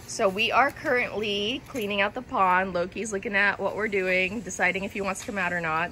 So we are currently cleaning out the pond. Loki's looking at what we're doing, deciding if he wants to come out or not.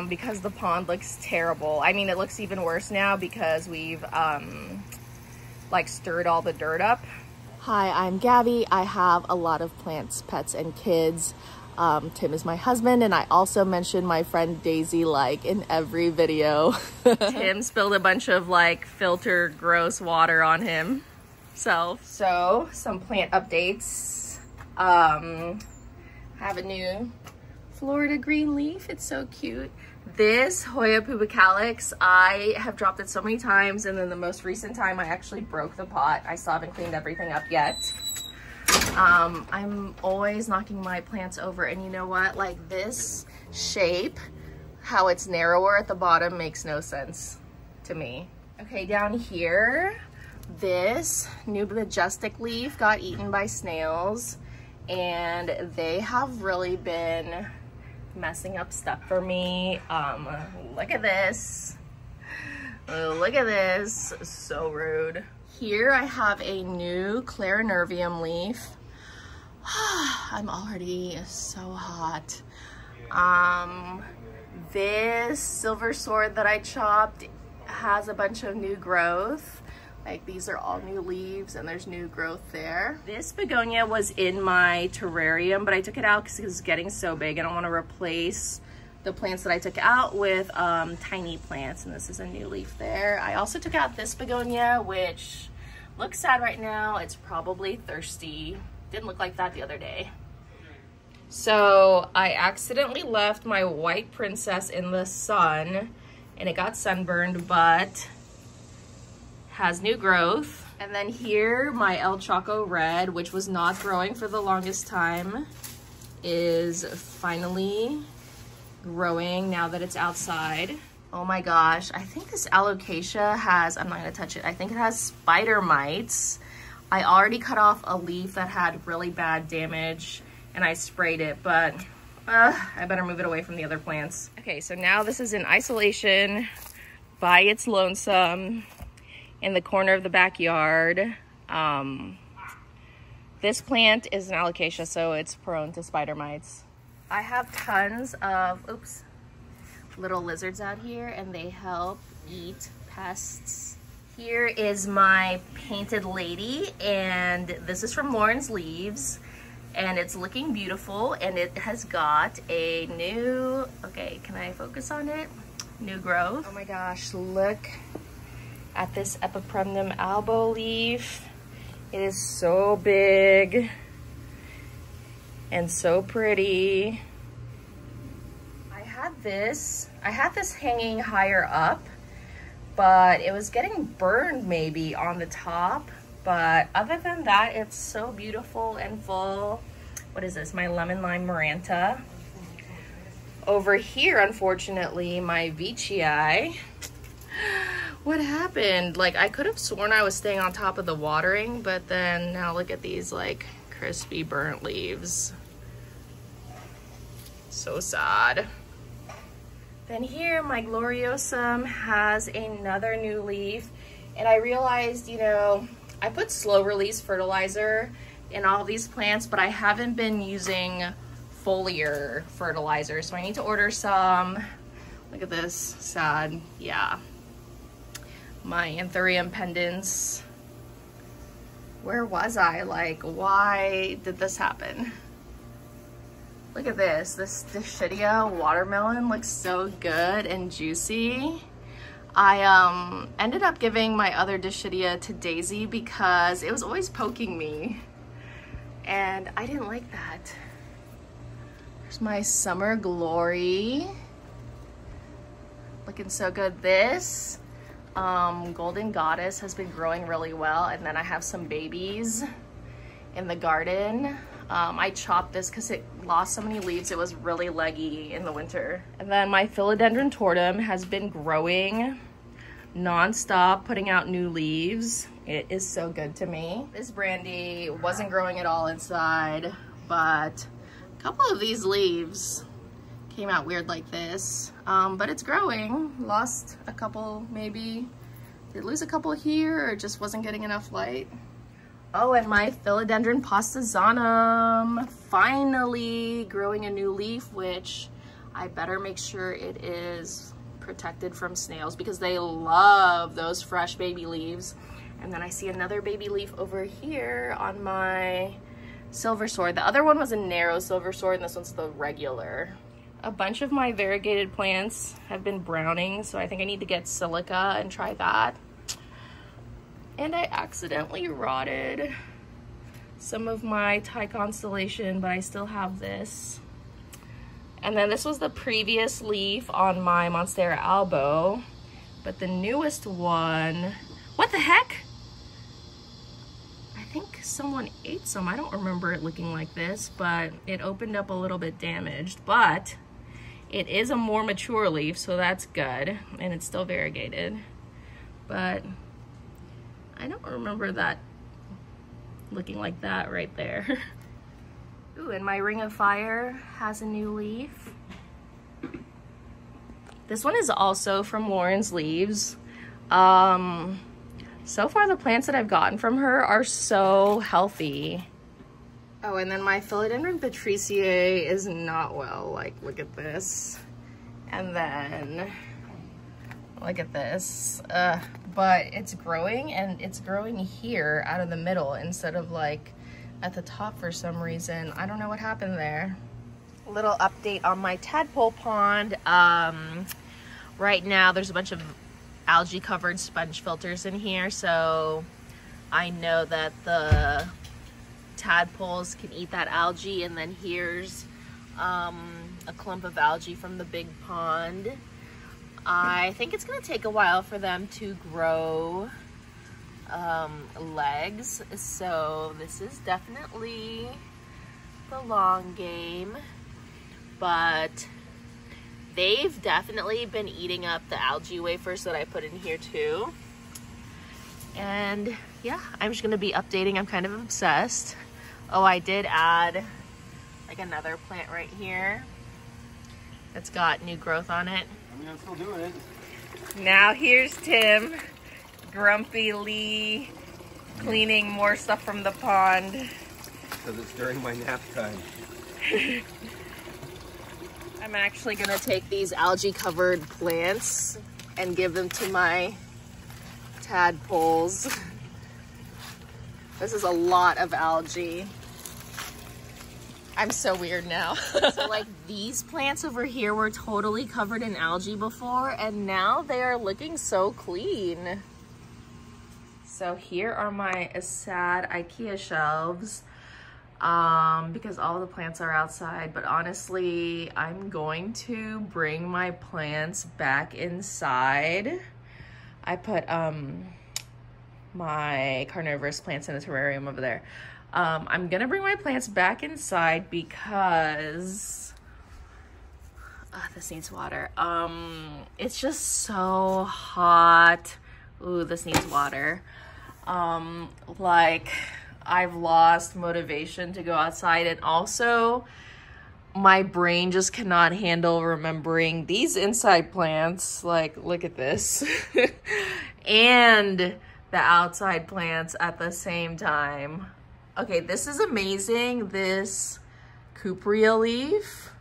Because the pond looks terrible. I mean, it looks even worse now because we've like stirred all the dirt up. Hi, I'm Gabby. I have a lot of plants, pets, and kids. Tim is my husband, and I also mention my friend Daisy like in every video. Tim spilled a bunch of like filtered gross water on him. So some plant updates. Have a new Florida green leaf. It's so cute. This Hoya pubicalyx, I have dropped it so many times, and then the most recent time I actually broke the pot. I still haven't cleaned everything up yet. I'm always knocking my plants over, and you know what? Like this shape, how it's narrower at the bottom makes no sense to me. Okay, down here, this new majestic leaf got eaten by snails, and they have really been messing up stuff for me. Look at this. Look at this. So rude. Here I have a new clarinervium leaf. I'm already so hot. This silver sword that I chopped has a bunch of new growth. Like these are all new leaves and there's new growth there. This begonia was in my terrarium, but I took it out because it was getting so big. I don't want to replace the plants that I took out with tiny plants, and this is a new leaf there. I also took out this begonia, which looks sad right now. It's probably thirsty. Didn't look like that the other day. So I accidentally left my white princess in the sun and it got sunburned, but has new growth. And then here, my El Choco Red, which was not growing for the longest time, is finally growing now that it's outside. Oh my gosh, I think this alocasia has, I'm not gonna touch it, I think it has spider mites. I already cut off a leaf that had really bad damage and I sprayed it, but I better move it away from the other plants. Okay, so now this is in isolation by its lonesome in the corner of the backyard. This plant is an alocasia, so it's prone to spider mites. I have tons of, oops, little lizards out here, and they help eat pests. Here is my painted lady, and this is from Lauren's Leaves, and it's looking beautiful, and it has got a new, okay, can I focus on it? New growth. Oh my gosh, look at this Burle Albo leaf. It is so big and so pretty. I had this hanging higher up, but it was getting burned maybe on the top. But other than that, it's so beautiful and full. What is this? My lemon lime maranta. Over here, unfortunately, my veitchii. What happened? Like, I could have sworn I was staying on top of the watering, but then now look at these like crispy burnt leaves. So sad. Then here, my gloriosum has another new leaf, and I realized, you know, I put slow release fertilizer in all these plants, but I haven't been using foliar fertilizer, so I need to order some. Look at this, sad, yeah. My anthurium pendants. Where was I? Like, why did this happen? Look at this. This Dischidia watermelon looks so good and juicy. I ended up giving my other Dischidia to Daisy because it was always poking me, and I didn't like that. There's my Summer Glory. Looking so good. This Golden Goddess has been growing really well, and then I have some babies in the garden. I chopped this because it lost so many leaves. It was really leggy in the winter. And then my philodendron tortum has been growing non-stop, putting out new leaves. It is so good to me. This brandy wasn't growing at all inside, but a couple of these leaves came out weird like this, but it's growing. Lost a couple maybe. Did lose a couple here, or just wasn't getting enough light? Oh, and my philodendron pastazanum finally growing a new leaf, which I better make sure it is protected from snails because they love those fresh baby leaves. And then I see another baby leaf over here on my silver sword. The other one was a narrow silver sword and this one's the regular. A bunch of my variegated plants have been browning, so I think I need to get silica and try that. And I accidentally rotted some of my Thai Constellation, but I still have this. And then this was the previous leaf on my Monstera Albo, but the newest one, what the heck? I think someone ate some. I don't remember it looking like this, but it opened up a little bit damaged, but it is a more mature leaf, so that's good. And it's still variegated, but I don't remember that looking like that right there. Ooh, and my Ring of Fire has a new leaf. This one is also from Lauren's Leaves. So far the plants that I've gotten from her are so healthy. Oh, and then my philodendron patriciae is not well. Like, look at this. And then, look at this. But it's growing, and it's growing here out of the middle instead of like at the top for some reason. I don't know what happened there. A little update on my tadpole pond. Right now there's a bunch of algae covered sponge filters in here, so I know that the tadpoles can eat that algae. And then here's a clump of algae from the big pond. I think it's gonna take a while for them to grow legs, so this is definitely the long game, but they've definitely been eating up the algae wafers that I put in here too. And yeah, I'm just gonna be updating. I'm kind of obsessed. Oh, I did add like another plant right here that's got new growth on it. I mean, I'm still doing it. Now here's Tim, grumpily cleaning more stuff from the pond. Because it's during my nap time. I'm actually gonna take these algae covered plants and give them to my tadpoles. This is a lot of algae. I'm so weird now. So like these plants over here were totally covered in algae before, and now they are looking so clean. So here are my sad IKEA shelves because all the plants are outside, but honestly, I'm going to bring my plants back inside. I put my carnivorous plants in a terrarium over there. I'm gonna bring my plants back inside because this needs water. It's just so hot. Ooh, this needs water. Like I've lost motivation to go outside, and also my brain just cannot handle remembering these inside plants. Like, look at this. And the outside plants at the same time. Okay, this is amazing, this cupria leaf.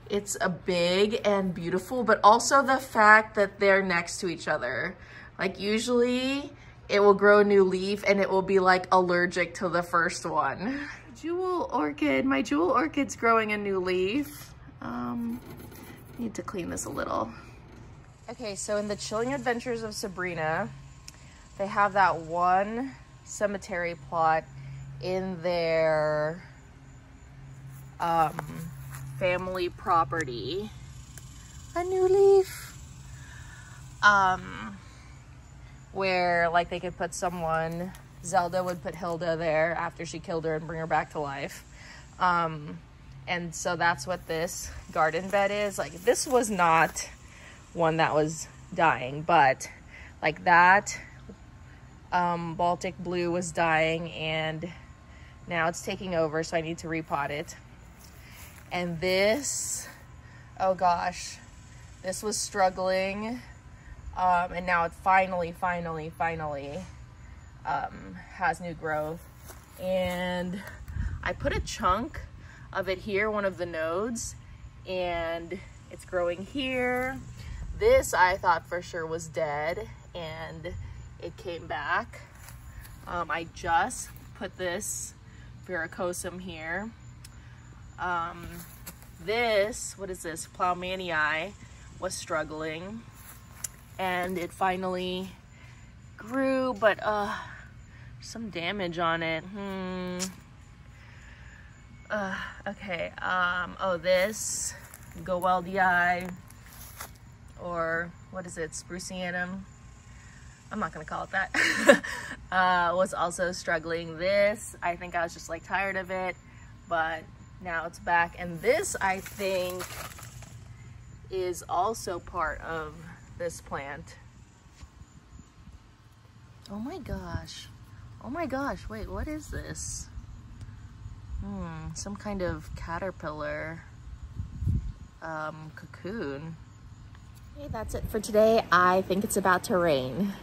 It's a big and beautiful, but also the fact that they're next to each other. Like usually it will grow a new leaf and it will be like allergic to the first one. Jewel orchid, my jewel orchid's growing a new leaf. Need to clean this a little. Okay, so in the Chilling Adventures of Sabrina, they have that one cemetery plot in their family property. A new leaf. Where like they could put someone, Zelda would put Hilda there after she killed her and bring her back to life. And so that's what this garden bed is. Like this was not one that was dying, but like that Baltic blue was dying and now it's taking over, so I need to repot it. And this, oh gosh, this was struggling, and now it finally has new growth. and I put a chunk of it here, one of the nodes, and it's growing here. This I thought for sure was dead, and it came back. I just put this gloriosum here. This, what is this, Plowmanii, was struggling, and it finally grew, but some damage on it. Okay, oh, this Goweldii, or what is it, Sprucianum, I'm not gonna call it that, was also struggling. This, I think I was just like tired of it, but now it's back. And this, I think, is also part of this plant. Oh my gosh. Oh my gosh, wait, what is this? Some kind of caterpillar cocoon. Okay, that's it for today. I think it's about to rain.